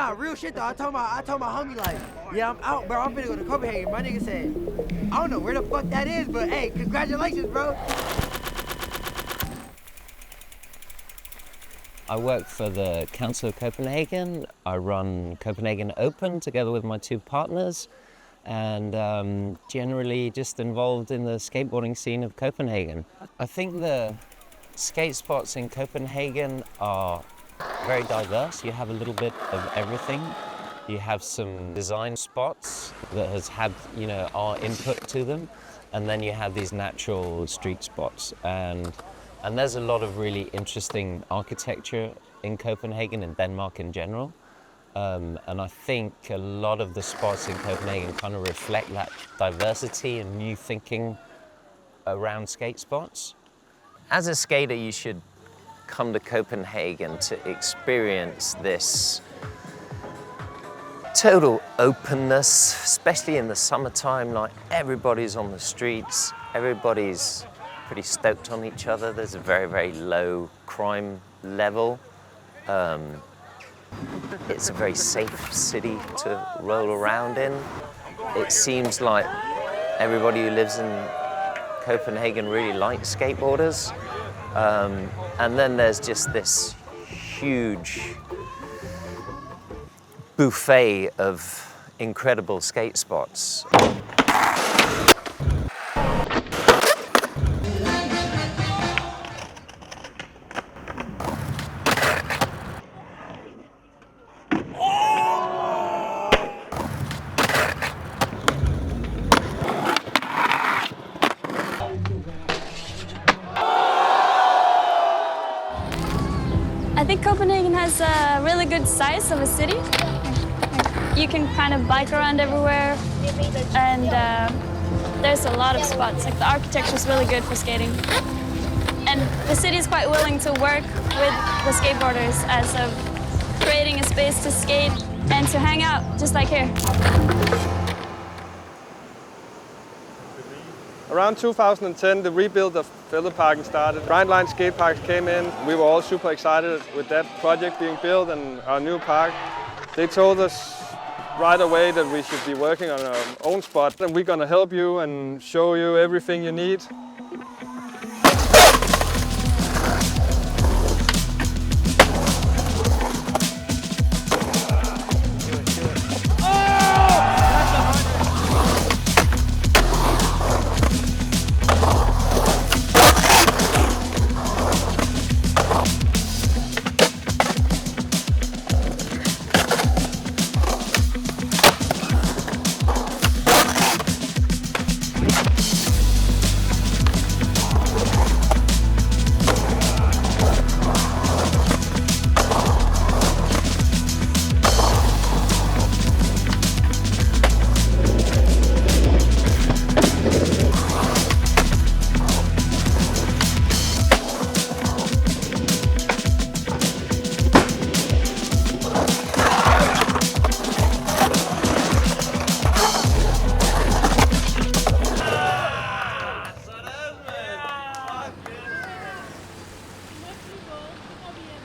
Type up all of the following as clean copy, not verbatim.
Nah, real shit though. I told my homie like, yeah, I'm out, bro. I'm finna go to Copenhagen. My nigga said, I don't know where the fuck that is, but hey, congratulations, bro. I work for the Council of Copenhagen. I run Copenhagen Open together with my two partners, and generally just involved in the skateboarding scene of Copenhagen. I think the skate spots in Copenhagen are very diverse. You have a little bit of everything. You have some design spots that has had, you know, our input to them, and then you have these natural street spots. And there's a lot of really interesting architecture in Copenhagen and Denmark in general. And I think a lot of the spots in Copenhagen kind of reflect that diversity and new thinking around skate spots. As a skater, you should come to Copenhagen to experience this total openness, especially in the summertime. Like, everybody's on the streets, everybody's pretty stoked on each other. There's a very, very low crime level. It's a very safe city to roll around in. It seems like everybody who lives in Copenhagen really likes skateboarders. And then there's just this huge buffet of incredible skate spots. I think Copenhagen has a really good size of a city. You can kind of bike around everywhere, and there's a lot of spots. Like, the architecture is really good for skating. And the city is quite willing to work with the skateboarders as of creating a space to skate and to hang out, just like here. Around 2010, the rebuild of Skateparken started. Brightline Skateparks came in. We were all super excited with that project being built and our new park. They told us right away that we should be working on our own spot, and we're gonna help you and show you everything you need.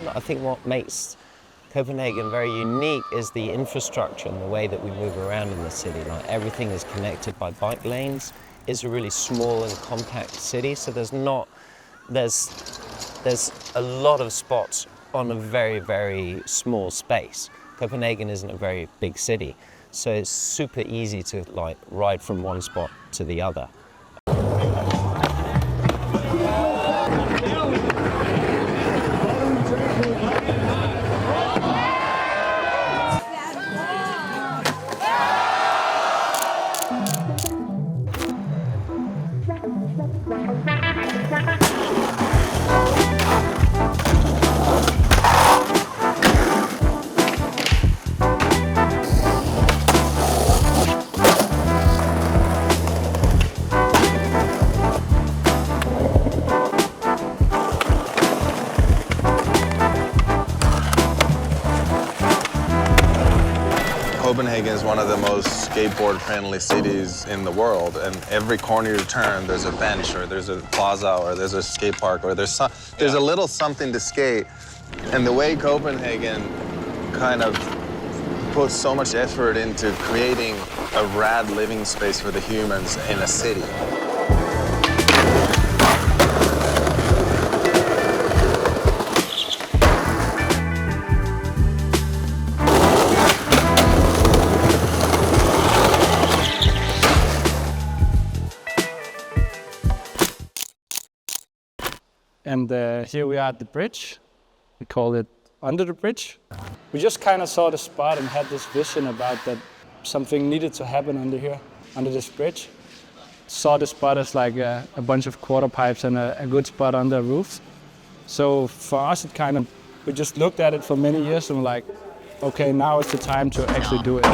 I think what makes Copenhagen very unique is the infrastructure and the way that we move around in the city. Like, everything is connected by bike lanes. It's a really small and compact city, so there's a lot of spots on a very, very small space. Copenhagen isn't a very big city, so it's super easy to like ride from one spot to the other. Copenhagen is one of the most skateboard-friendly cities in the world, and every corner you turn, there's a bench, or there's a plaza, or there's a skate park, or there's a little something to skate. And the way Copenhagen kind of put so much effort into creating a rad living space for the humans in a city. And here we are at the bridge. We call it Under the Bridge. We just kind of saw the spot and had this vision about that something needed to happen under here, under this bridge. Saw the spot as like a bunch of quarter pipes and a good spot under a roof. So for us, we just looked at it for many years and were like, okay, now is the time to actually do it.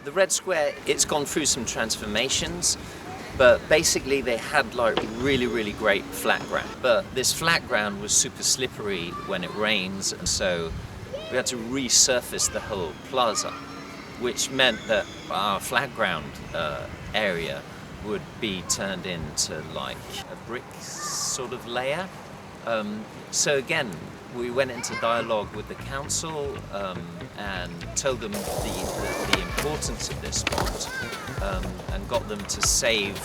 The Red Square, it's gone through some transformations, but basically they had like really great flat ground. But this flat ground was super slippery when it rains, and so we had to resurface the whole plaza, which meant that our flat ground area would be turned into like a brick sort of layer. So again, we went into dialogue with the council and told them the importance of this spot and got them to save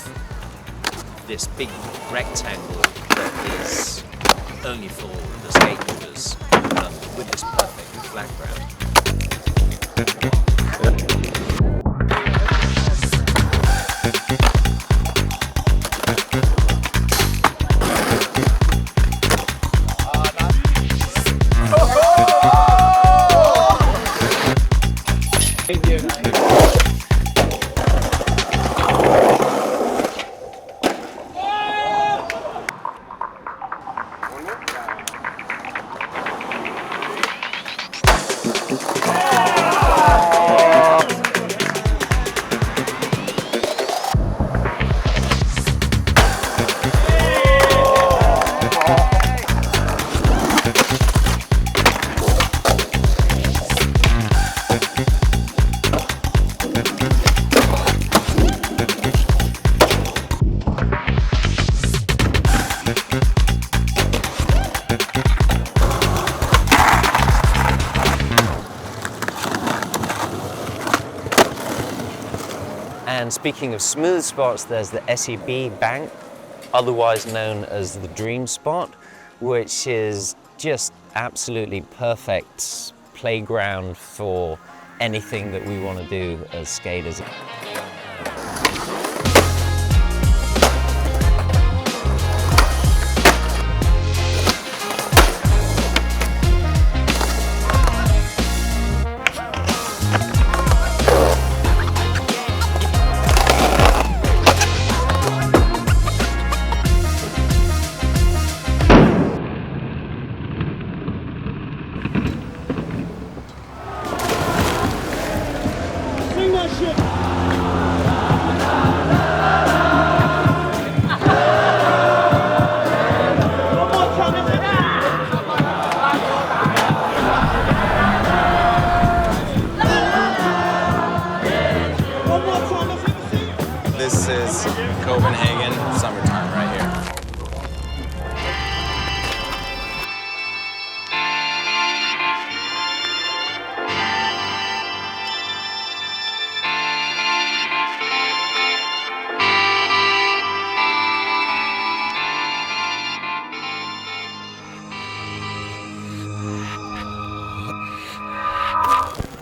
this big rectangle that is only for the skateboarders with this perfect flat ground. And speaking of smooth spots, there's the SEB Bank, otherwise known as the Dream Spot, which is just absolutely perfect playground for anything that we want to do as skaters. This is Copenhagen, summertime right